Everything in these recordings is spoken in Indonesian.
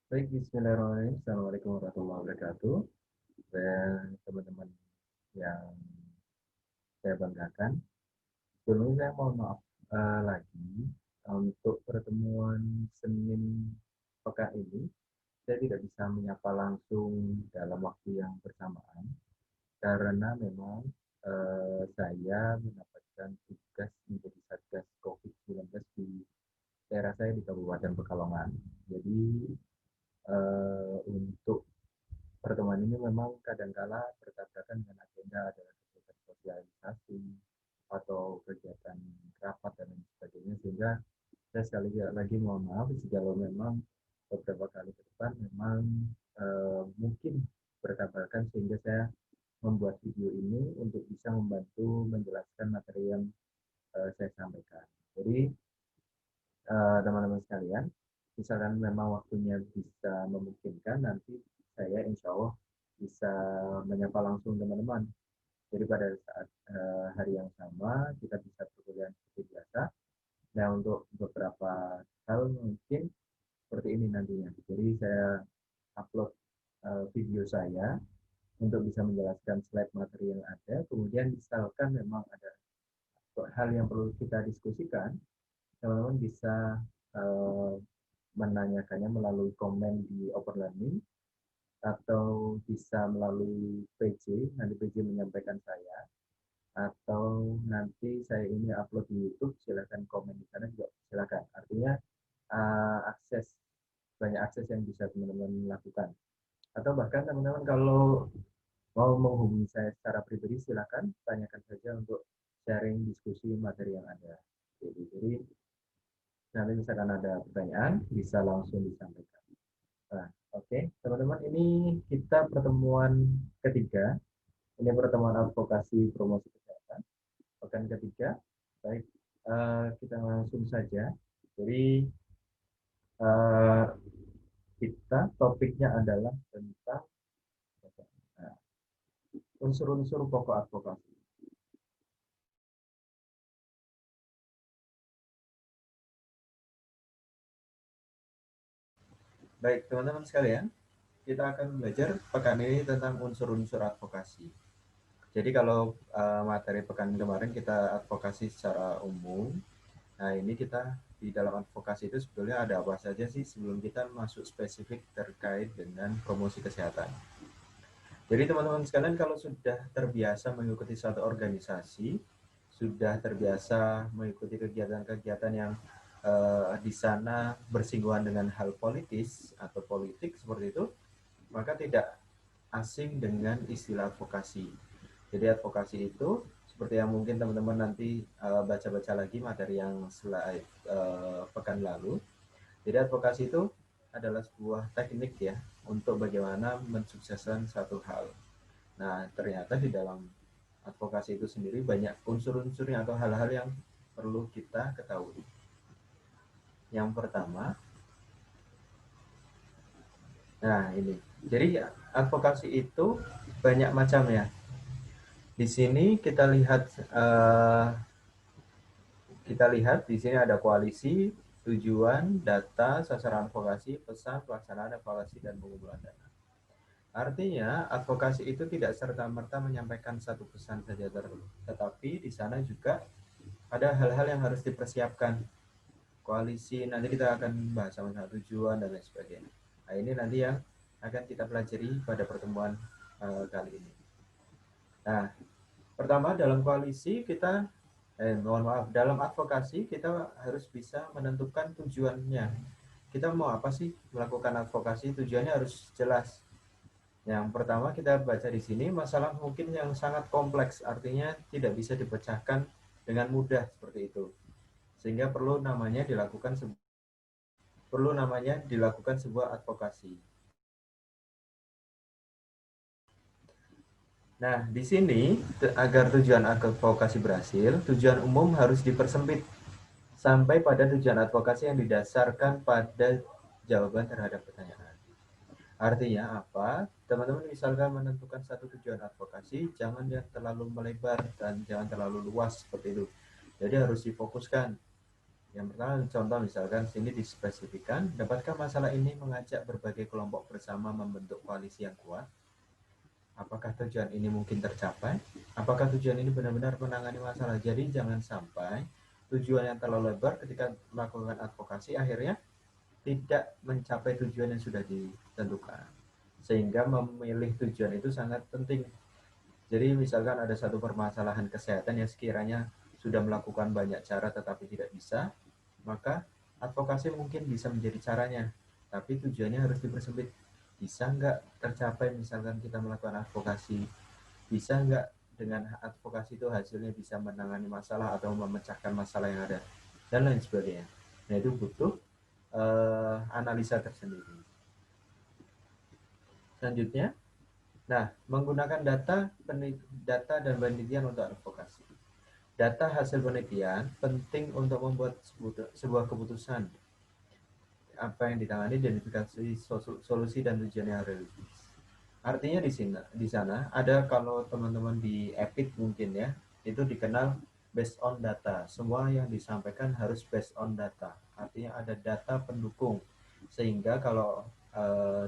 Baik, bismillahirrahmanirrahim. Assalamualaikum warahmatullahi wabarakatuh. Dan teman-teman yang saya banggakan, sebelumnya saya mohon maaf lagi untuk pertemuan Senin pekan ini. Saya tidak bisa menyapa langsung dalam waktu yang bersamaan karena memang saya mendapatkan tugas menjadi Satgas COVID-19 di daerah saya di Kabupaten Pekalongan. Jadi untuk pertemuan ini memang kadangkala bertabrakan dengan agenda adalah kegiatan sosialisasi atau kegiatan rapat dan lain sebagainya, sehingga saya sekali lagi mohon maaf jika memang beberapa kali ke depan memang mungkin bertabrakan, sehingga saya membuat video ini untuk bisa membantu menjelaskan materi yang saya sampaikan. Jadi teman-teman sekalian, misalkan memang waktunya bisa memungkinkan, nanti saya insya Allah bisa menyapa langsung teman-teman. Jadi pada saat hari yang sama kita bisa berkuliah seperti biasa. Nah, untuk beberapa hal mungkin seperti ini nantinya. Jadi saya upload video saya untuk bisa menjelaskan slide materi yang ada. Kemudian misalkan memang ada hal yang perlu kita diskusikan, teman-teman bisa uh, menanyakannya melalui komen di Open Learning atau bisa melalui PJ, nanti PJ menyampaikan saya, atau nanti saya ini upload di YouTube, silakan komen di sana juga silakan. Artinya akses banyak akses yang bisa teman-teman lakukan. Atau bahkan teman-teman kalau mau menghubungi saya secara pribadi, silakan tanyakan saja untuk sharing diskusi materi yang ada. Jadi nanti misalkan ada pertanyaan bisa langsung disampaikan. Nah, oke, teman-teman, ini kita pertemuan ketiga. Ini pertemuan advokasi promosi kesehatan, pekan ketiga. Baik, kita langsung saja. Jadi, eh, kita topiknya adalah tentang nah, unsur-unsur pokok advokasi. Baik, teman-teman sekalian, kita akan belajar pekan ini tentang unsur-unsur advokasi. Jadi kalau materi pekan kemarin kita advokasi secara umum. Nah, ini kita di dalam advokasi itu sebetulnya ada apa saja sih sebelum kita masuk spesifik terkait dengan promosi kesehatan. Jadi teman-teman sekalian, kalau sudah terbiasa mengikuti satu organisasi, sudah terbiasa mengikuti kegiatan-kegiatan yang di sana bersinggungan dengan hal politis atau politik seperti itu, maka tidak asing dengan istilah advokasi. Jadi advokasi itu seperti yang mungkin teman-teman nanti baca-baca lagi materi yang slide pekan lalu. Jadi advokasi itu adalah sebuah teknik ya untuk bagaimana mensukseskan satu hal. Nah, ternyata di dalam advokasi itu sendiri banyak unsur-unsurnya atau hal-hal yang perlu kita ketahui. Yang pertama, nah ini. Jadi advokasi itu banyak macam ya. Di sini kita lihat di sini ada koalisi, tujuan, data, sasaran advokasi, pesan, pelaksanaan evaluasi, dan pengumpulan data. Artinya, advokasi itu tidak serta-merta menyampaikan satu pesan saja, tetapi di sana juga ada hal-hal yang harus dipersiapkan. Koalisi, nanti kita akan bahas sama-sama tujuan dan lain sebagainya. Nah, ini nanti yang akan kita pelajari pada pertemuan kali ini. Nah, pertama dalam koalisi kita mohon maaf, dalam advokasi kita harus bisa menentukan tujuannya. Kita mau apa sih melakukan advokasi? Tujuannya harus jelas. Yang pertama kita baca di sini masalah mungkin yang sangat kompleks, artinya tidak bisa dipecahkan dengan mudah seperti itu. Sehingga perlu namanya dilakukan sebuah advokasi. Nah, di sini agar tujuan advokasi berhasil, tujuan umum harus dipersempit sampai pada tujuan advokasi yang didasarkan pada jawaban terhadap pertanyaan. Artinya apa? Teman-teman misalkan menentukan satu tujuan advokasi, jangan yang terlalu melebar dan jangan terlalu luas seperti itu. Jadi harus difokuskan. Yang pertama contoh misalkan sini dispesifikan, dapatkah masalah ini mengajak berbagai kelompok bersama membentuk koalisi yang kuat? Apakah tujuan ini mungkin tercapai? Apakah tujuan ini benar-benar menangani masalah? Jadi jangan sampai tujuan yang terlalu lebar ketika melakukan advokasi akhirnya tidak mencapai tujuan yang sudah ditentukan. Sehingga memilih tujuan itu sangat penting. Jadi misalkan ada satu permasalahan kesehatan yang sekiranya sudah melakukan banyak cara tetapi tidak bisa, maka advokasi mungkin bisa menjadi caranya. Tapi tujuannya harus dipersempit. Bisa nggak tercapai misalkan kita melakukan advokasi? Bisa nggak dengan advokasi itu hasilnya bisa menangani masalah atau memecahkan masalah yang ada? Dan lain sebagainya. Nah itu butuh analisa tersendiri. Selanjutnya, nah menggunakan data dan penelitian untuk advokasi. Data hasil penelitian penting untuk membuat sebuah keputusan apa yang ditangani, identifikasi solusi dan tujuan yang realistis. Artinya di sana ada, kalau teman-teman di EPID mungkin ya, itu dikenal based on data. Semua yang disampaikan harus based on data. Artinya ada data pendukung. Sehingga kalau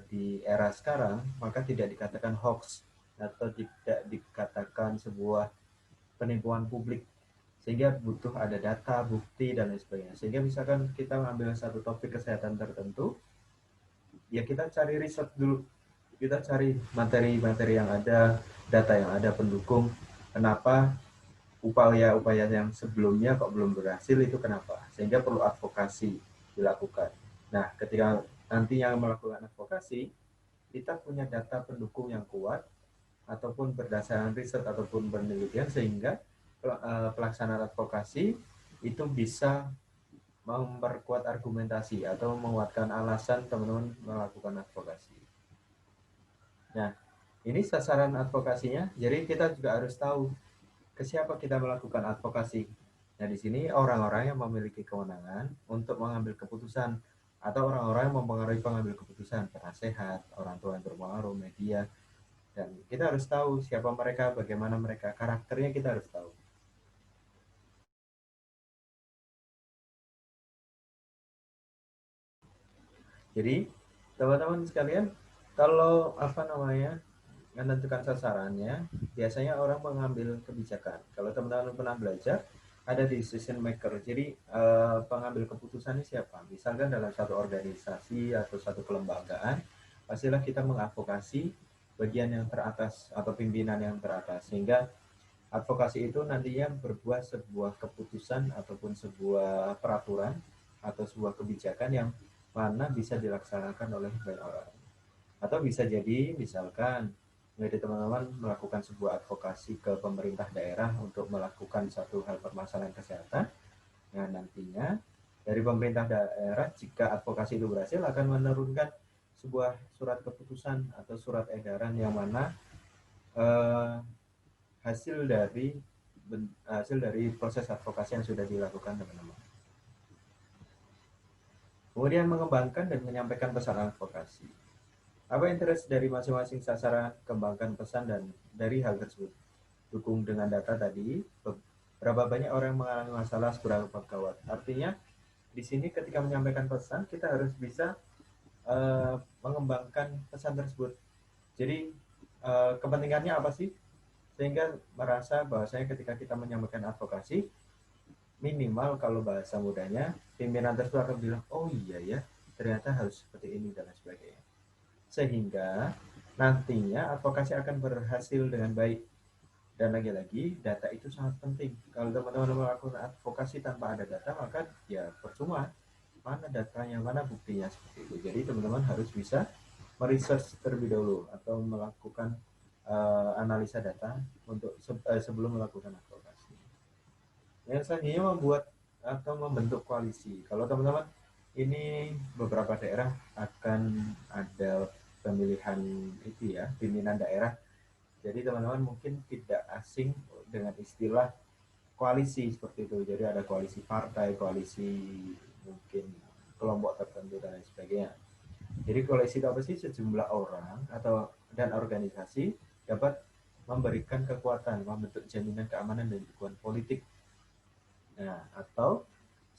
di era sekarang maka tidak dikatakan hoax atau tidak dikatakan sebuah penipuan publik, sehingga butuh ada data, bukti, dan lain sebagainya. Sehingga misalkan kita mengambil satu topik kesehatan tertentu, ya kita cari riset dulu, kita cari materi-materi yang ada, data yang ada pendukung, kenapa upaya-upaya yang sebelumnya kok belum berhasil itu kenapa, sehingga perlu advokasi dilakukan. Nah, ketika nantinya melakukan advokasi, kita punya data pendukung yang kuat, ataupun berdasarkan riset ataupun penelitian, sehingga pelaksanaan advokasi itu bisa memperkuat argumentasi atau menguatkan alasan teman-teman melakukan advokasi. Nah, ini sasaran advokasinya. Jadi kita juga harus tahu ke siapa kita melakukan advokasi. Nah, di sini orang-orang yang memiliki kewenangan untuk mengambil keputusan atau orang-orang yang mempengaruhi pengambil keputusan, penasehat, orang tua yang berpengaruh, media, dan kita harus tahu siapa mereka, bagaimana mereka, karakternya kita harus tahu. Jadi teman-teman sekalian, kalau apa namanya menentukan sasarannya, biasanya orang mengambil kebijakan. Kalau teman-teman pernah belajar, ada decision maker. Jadi pengambil keputusan ini siapa? Misalkan dalam satu organisasi atau satu kelembagaan, pastilah kita mengadvokasi bagian yang teratas atau pimpinan yang teratas, sehingga advokasi itu nantinya berbuah sebuah keputusan ataupun sebuah peraturan atau sebuah kebijakan yang mana bisa dilaksanakan oleh banyak orang. Atau bisa jadi misalkan menjadi teman-teman melakukan sebuah advokasi ke pemerintah daerah untuk melakukan satu hal permasalahan kesehatan. Nah, nantinya dari pemerintah daerah, jika advokasi itu berhasil, akan menurunkan sebuah surat keputusan atau surat edaran yang mana eh, hasil dari proses advokasi yang sudah dilakukan teman-teman. Kemudian mengembangkan dan menyampaikan pesan advokasi. Apa interest dari masing-masing sasaran, kembangkan pesan dan dari hal tersebut. Dukung dengan data tadi, berapa banyak orang yang mengalami masalah, seberapa gawat. Artinya di sini ketika menyampaikan pesan kita harus bisa mengembangkan pesan tersebut. Jadi kepentingannya apa sih? Sehingga merasa bahwasanya ketika kita menyampaikan advokasi, minimal kalau bahasa mudanya, pimpinan tersebut akan bilang, oh iya ya, ternyata harus seperti ini dan lain sebagainya. Sehingga nantinya advokasi akan berhasil dengan baik. Dan lagi-lagi, data itu sangat penting. Kalau teman-teman melakukan advokasi tanpa ada data, maka ya percuma. Mana datanya, mana buktinya, seperti itu. Jadi teman-teman harus bisa meresearch terlebih dahulu atau melakukan analisa data untuk sebelum melakukan advokasi. Yang selanjutnya membuat atau membentuk koalisi. Kalau teman-teman ini beberapa daerah akan ada pemilihan itu ya, pimpinan daerah. Jadi teman-teman mungkin tidak asing dengan istilah koalisi seperti itu. Jadi ada koalisi partai, koalisi mungkin kelompok tertentu dan lain sebagainya. Jadi koalisi itu apa sih? Sejumlah orang atau dan organisasi dapat memberikan kekuatan, membentuk jaminan keamanan dan dukungan politik. Nah, atau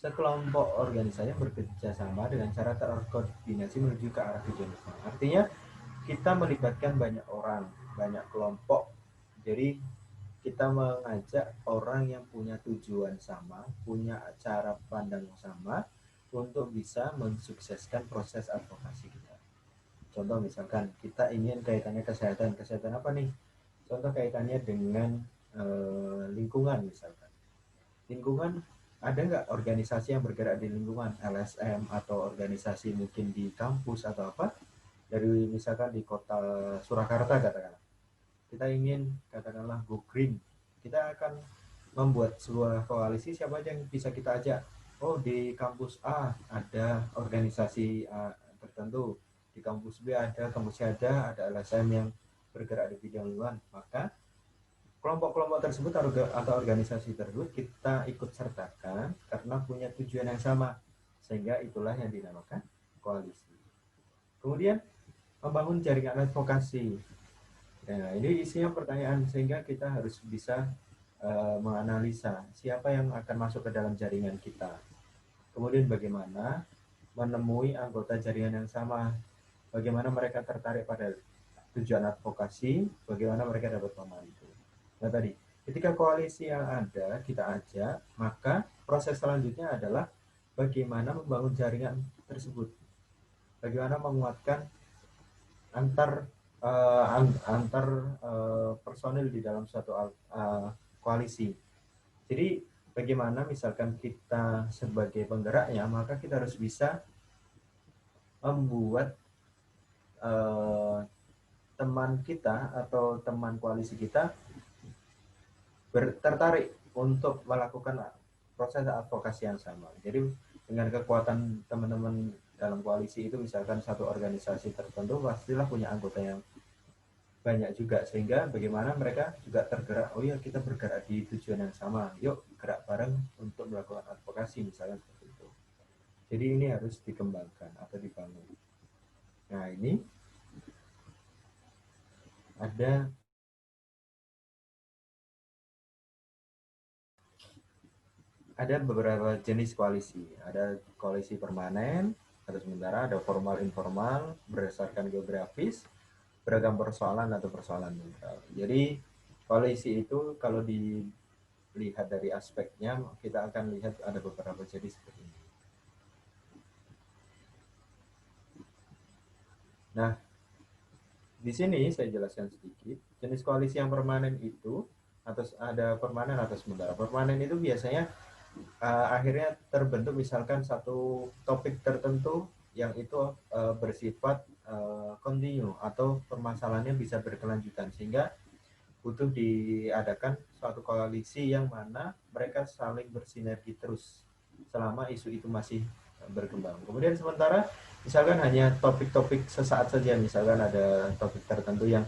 sekelompok organisasi bekerja sama dengan cara terkoordinasi menuju ke arah tujuan bersama. Artinya kita melibatkan banyak orang, banyak kelompok. Jadi kita mengajak orang yang punya tujuan sama, punya cara pandang yang sama untuk bisa mensukseskan proses advokasi kita. Contoh misalkan kita ingin kaitannya kesehatan, kesehatan apa nih? Contoh kaitannya dengan lingkungan misalkan. Lingkungan, ada nggak organisasi yang bergerak di lingkungan, LSM atau organisasi mungkin di kampus atau apa? Dari misalkan di kota Surakarta katakanlah. Kita ingin katakanlah go green. Kita akan membuat sebuah koalisi, siapa aja yang bisa kita ajak. Oh, di kampus A ada organisasi tertentu, di kampus B ada, kampus C ada LSM yang bergerak di bidang lingkungan. Maka kelompok-kelompok tersebut atau organisasi tersebut kita ikut sertakan karena punya tujuan yang sama, sehingga itulah yang dinamakan koalisi. Kemudian membangun jaringan advokasi. Nah, ini isinya pertanyaan, sehingga kita harus bisa menganalisa siapa yang akan masuk ke dalam jaringan kita. Kemudian bagaimana menemui anggota jaringan yang sama, bagaimana mereka tertarik pada tujuan advokasi, bagaimana mereka dapat membantu. Nah tadi, ketika koalisi yang ada kita ajak, maka proses selanjutnya adalah bagaimana membangun jaringan tersebut, bagaimana menguatkan antar personil di dalam suatu koalisi. Jadi bagaimana misalkan kita sebagai penggeraknya, maka kita harus bisa membuat teman kita atau teman koalisi kita tertarik untuk melakukan proses advokasi yang sama. Jadi dengan kekuatan teman-teman dalam koalisi itu, misalkan satu organisasi tertentu pastilah punya anggota yang banyak juga, sehingga bagaimana mereka juga tergerak, oh ya kita bergerak di tujuan yang sama, yuk gerak bareng untuk melakukan advokasi misalnya seperti itu. Jadi ini harus dikembangkan atau dibangun. Nah ini ada beberapa jenis koalisi. Ada koalisi permanen atau sementara, ada formal informal berdasarkan geografis, beragam persoalan atau persoalan netral. Jadi koalisi itu kalau dilihat dari aspeknya, kita akan lihat ada beberapa jenis seperti ini. Nah, di sini saya jelaskan sedikit. Jenis koalisi yang permanen itu, atau ada permanen atau sementara. Permanen itu biasanya akhirnya terbentuk misalkan satu topik tertentu yang itu bersifat kontinu atau permasalahannya bisa berkelanjutan, sehingga butuh diadakan suatu koalisi yang mana mereka saling bersinergi terus selama isu itu masih berkembang. Kemudian sementara misalkan hanya topik-topik sesaat saja, misalkan ada topik tertentu yang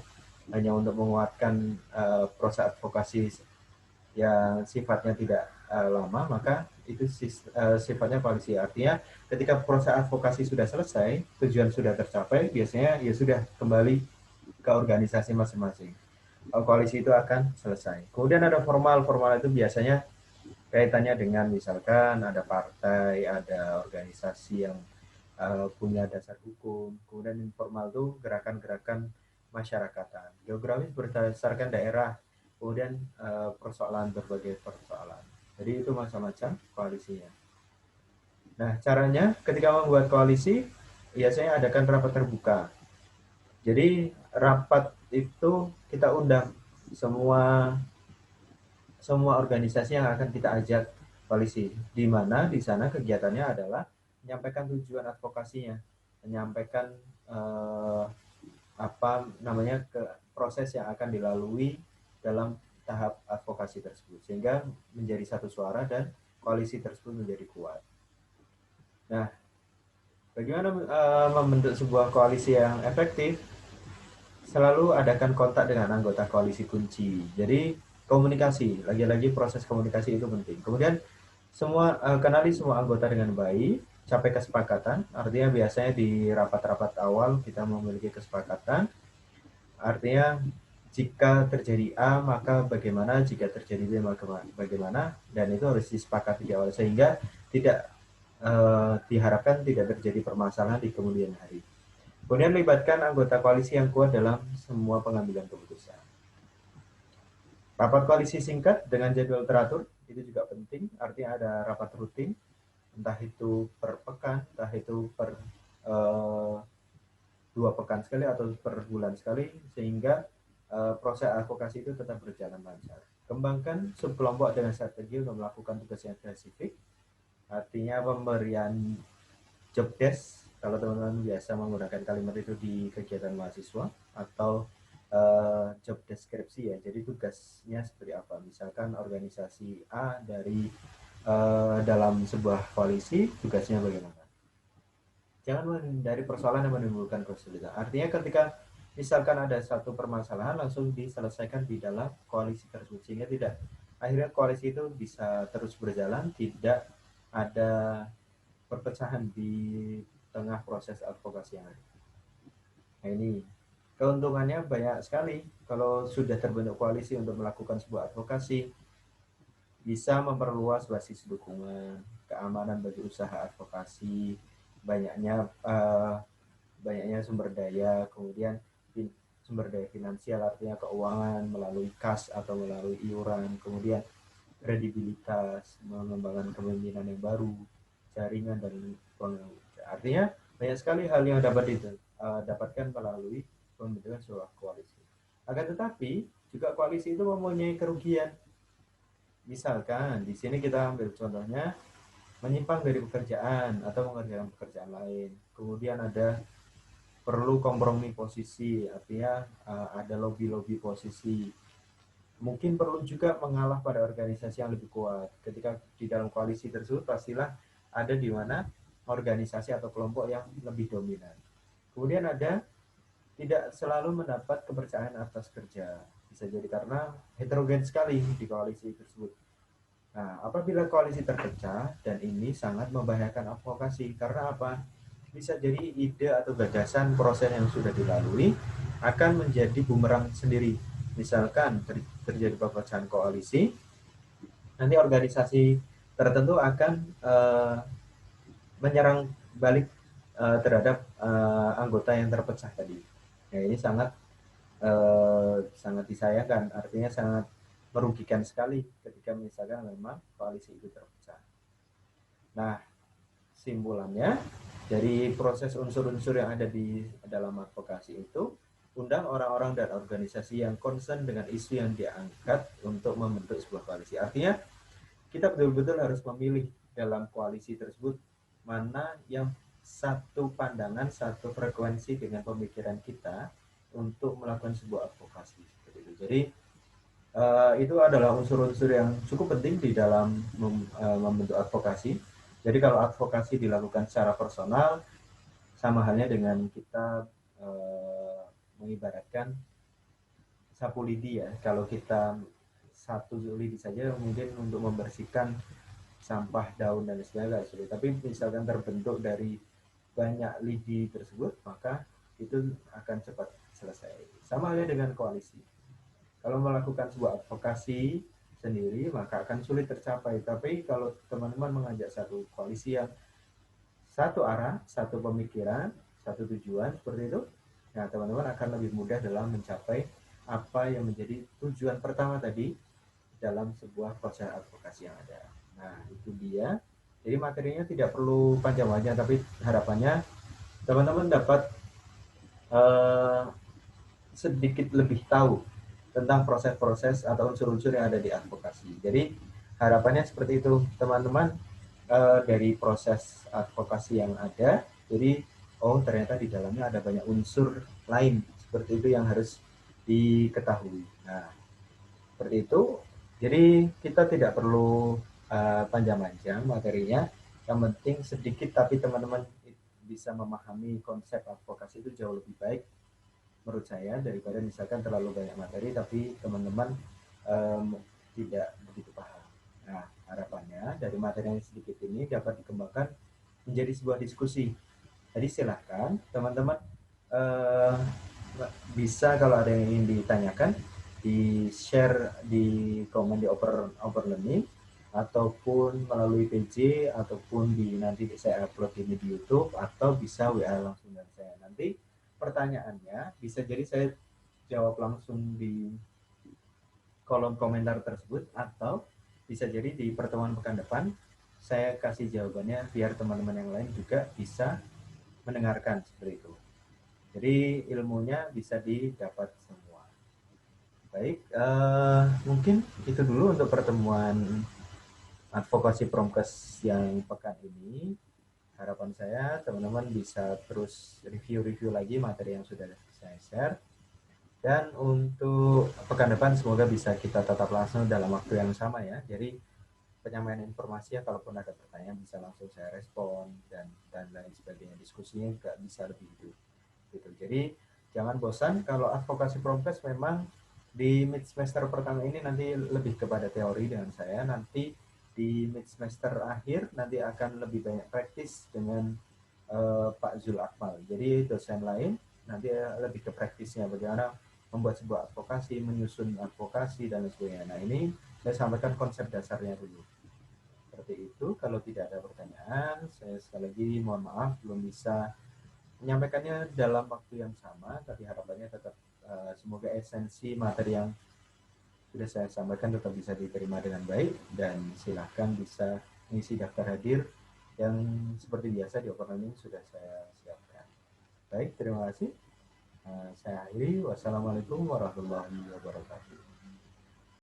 hanya untuk menguatkan proses advokasi yang sifatnya tidak lama, maka itu sifatnya koalisi. Artinya ketika proses advokasi sudah selesai, tujuan sudah tercapai, biasanya ya sudah kembali ke organisasi masing-masing. Koalisi itu akan selesai. Kemudian ada formal. Formal itu biasanya kaitannya dengan misalkan ada partai, ada organisasi yang punya dasar hukum. Kemudian informal itu gerakan-gerakan masyarakatan. Geografis berdasarkan daerah. Kemudian persoalan, berbagai persoalan. Jadi itu macam-macam koalisinya. Nah, caranya ketika membuat koalisi, biasanya adakan rapat terbuka. Jadi rapat itu kita undang semua organisasi yang akan kita ajak koalisi, di mana di sana kegiatannya adalah menyampaikan tujuan advokasinya, menyampaikan proses yang akan dilalui dalam tahap advokasi tersebut, sehingga menjadi satu suara dan koalisi tersebut menjadi kuat. Nah, bagaimana membentuk sebuah koalisi yang efektif? Selalu adakan kontak dengan anggota koalisi kunci. Jadi komunikasi, lagi-lagi proses komunikasi itu penting. Kemudian kenali semua anggota dengan baik, capai kesepakatan. Artinya biasanya di rapat-rapat awal kita memiliki kesepakatan. Artinya jika terjadi A maka bagaimana, jika terjadi B maka bagaimana, dan itu harus disepakati di awal sehingga tidak diharapkan tidak terjadi permasalahan di kemudian hari. Kemudian libatkan anggota koalisi yang kuat dalam semua pengambilan keputusan. Rapat koalisi singkat dengan jadwal teratur itu juga penting, artinya ada rapat rutin, entah itu per pekan, entah itu per 2 pekan sekali atau per bulan sekali, sehingga proses advokasi itu tetap berjalan lancar. Kembangkan subkelompok dengan strategi untuk melakukan tugas yang spesifik, artinya pemberian job desk, kalau teman-teman biasa menggunakan kalimat itu di kegiatan mahasiswa, atau job deskripsi ya, jadi tugasnya seperti apa. Misalkan organisasi A dari dalam sebuah koalisi, tugasnya bagaimana. Jangan menghindari persoalan yang menimbulkan kesulitan. Artinya ketika misalkan ada satu permasalahan langsung diselesaikan di dalam koalisi tersebut, sehingga tidak akhirnya koalisi itu bisa terus berjalan, tidak ada perpecahan di tengah proses advokasi yang ada. Nah ini keuntungannya banyak sekali kalau sudah terbentuk koalisi untuk melakukan sebuah advokasi, bisa memperluas basis dukungan, keamanan bagi usaha advokasi, banyaknya sumber daya, kemudian sumber daya finansial artinya keuangan melalui kas atau melalui iuran, kemudian kredibilitas, mengembangkan kepemimpinan yang baru, jaringan dan artinya banyak sekali hal yang dapat dapatkan melalui pembentukan sebuah koalisi. Akan tetapi juga koalisi itu mempunyai kerugian. Misalkan di sini kita ambil contohnya menyimpang dari pekerjaan atau mengerjakan pekerjaan lain. Kemudian ada perlu kompromi posisi, artinya ada lobby-lobby posisi. Mungkin perlu juga mengalah pada organisasi yang lebih kuat. Ketika di dalam koalisi tersebut pastilah ada di mana organisasi atau kelompok yang lebih dominan. Kemudian ada tidak selalu mendapat kepercayaan atas kerja. Bisa jadi karena heterogen sekali di koalisi tersebut. Nah, apabila koalisi terpecah, dan ini sangat membahayakan advokasi, karena apa? Bisa jadi ide atau gagasan proses yang sudah dilalui akan menjadi bumerang sendiri. Misalkan terjadi perpecahan koalisi, nanti organisasi tertentu akan menyerang balik terhadap anggota yang terpecah tadi. Nah, ini sangat disayangkan, artinya sangat merugikan sekali ketika misalkan memang koalisi itu terpecah. Nah, simpulannya dari proses unsur-unsur yang ada di dalam advokasi itu, undang orang-orang dan organisasi yang concern dengan isu yang diangkat untuk membentuk sebuah koalisi. Artinya kita betul-betul harus memilih dalam koalisi tersebut mana yang satu pandangan, satu frekuensi dengan pemikiran kita untuk melakukan sebuah advokasi. Jadi itu adalah unsur-unsur yang cukup penting di dalam membentuk advokasi. Jadi kalau advokasi dilakukan secara personal, sama halnya dengan kita mengibaratkan sapu lidi ya. Kalau kita satu lidi saja mungkin untuk membersihkan sampah, daun dan sebagainya sulit. Tapi misalkan terbentuk dari banyak lidi tersebut, maka itu akan cepat selesai. Sama halnya dengan koalisi. Kalau melakukan sebuah advokasi sendiri, maka akan sulit tercapai. Tapi kalau teman-teman mengajak satu koalisi yang satu arah, satu pemikiran, satu tujuan seperti itu, nah teman-teman akan lebih mudah dalam mencapai apa yang menjadi tujuan pertama tadi dalam sebuah proses advokasi yang ada. Nah, itu dia. Jadi materinya tidak perlu panjang-panjang, tapi harapannya teman-teman dapat sedikit lebih tahu tentang proses-proses atau unsur-unsur yang ada di advokasi. Jadi harapannya seperti itu teman-teman, dari proses advokasi yang ada. Jadi oh ternyata di dalamnya ada banyak unsur lain seperti itu yang harus diketahui. Nah seperti itu. Jadi kita tidak perlu panjang-panjang materinya. Yang penting sedikit tapi teman-teman bisa memahami konsep advokasi itu jauh lebih baik menurut saya daripada misalkan terlalu banyak materi tapi teman-teman tidak begitu paham. Nah, harapannya dari materi yang sedikit ini dapat dikembangkan menjadi sebuah diskusi. Jadi silahkan teman-teman bisa kalau ada yang ingin ditanyakan di share di komen di Oper Learning ataupun melalui PJ ataupun di nanti saya upload ini di YouTube atau bisa WA langsung dengan saya. Nanti pertanyaannya bisa jadi saya jawab langsung di kolom komentar tersebut atau bisa jadi di pertemuan pekan depan saya kasih jawabannya biar teman-teman yang lain juga bisa mendengarkan seperti itu. Jadi ilmunya bisa didapat semua. Baik, mungkin itu dulu untuk pertemuan advokasi promkes yang pekan ini. Harapan saya teman-teman bisa terus review-review lagi materi yang sudah saya share. Dan untuk pekan depan semoga bisa kita tetap langsung dalam waktu yang sama ya. Jadi penyampaian informasi ya, kalaupun ada pertanyaan bisa langsung saya respon dan lain sebagainya. Diskusinya juga bisa lebih hidup. Gitu. Jadi jangan bosan kalau advokasi promkes memang di mid semester pertama ini nanti lebih kepada teori dengan saya. Nanti di mid semester akhir nanti akan lebih banyak praktis dengan Pak Zul Akmal. Jadi dosen lain nanti lebih ke praktisnya bagaimana membuat sebuah advokasi, menyusun advokasi dan sebagainya. Nah ini saya sampaikan konsep dasarnya dulu. Seperti itu. Kalau tidak ada pertanyaan, saya sekali lagi mohon maaf belum bisa menyampaikannya dalam waktu yang sama, tapi harapannya tetap semoga esensi materi yang sudah saya sampaikan tetap bisa diterima dengan baik dan silahkan bisa mengisi daftar hadir yang seperti biasa di Open Learning sudah saya siapkan. Baik, terima kasih. Saya akhiri. Wassalamualaikum warahmatullahi wabarakatuh.